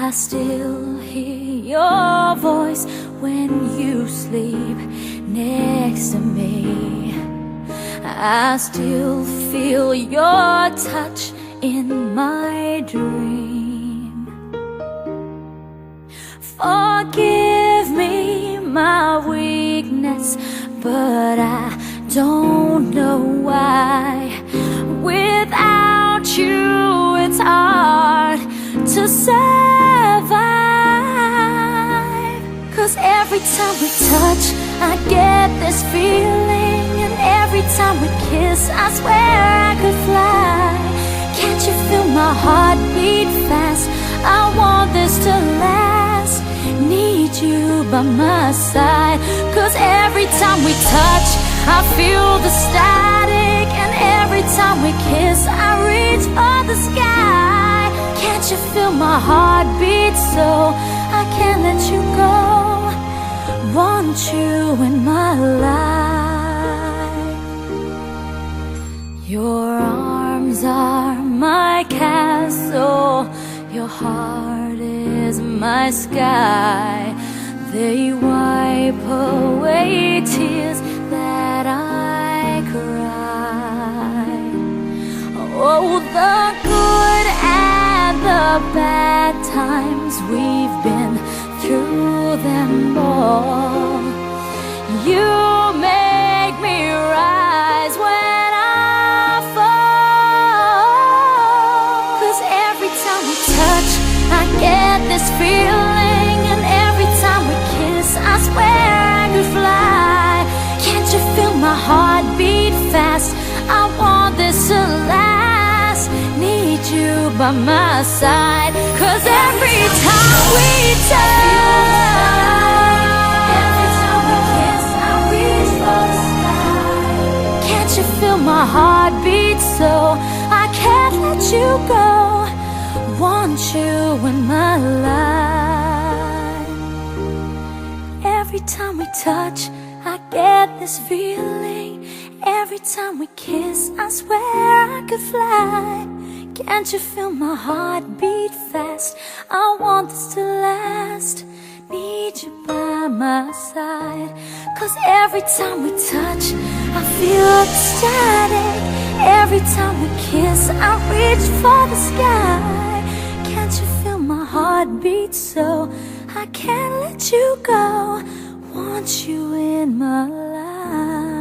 I still hear your voice when you sleep next to me. I still feel your touch in my dream. Forgive me my weakness, but I don't know why. Without you, it's hard to survive. 'Cause every time we touch, I get this feeling. And every time we kiss, I swear I could fly. Can't you feel my heart beat fast? I want this to last. Need you by my side. 'Cause every time we touch, I feel the static. And every time we kiss, I reach for the sky. Can't you feel my heart beat so I can't let you go? Want you in my life. Your arms are my castle. Your heart is my sky. They wipe away tears that I cry. Oh, the good and the bad times, we've been through them all. You make me rise when I fall. 'Cause every time we touch, I get this feeling. And every time we kiss, I swear I could fly. Can't you feel my heart beat fast? I want this to last. Need you by my side. 'Cause every time we touch, every time we kiss, I reach for the sky. Can't you feel my heart beat so I can't let you go? Want you in my life. Every time we touch, I get this feeling. Every time we kiss, I swear I could fly. Can't you feel my heart beat fast? I want this to last. Need you by my side. 'Cause every time we touch, I feel the static. Every time we kiss, I reach for the sky. Can't you feel my heart beat so I can't let you go? Want you in my life.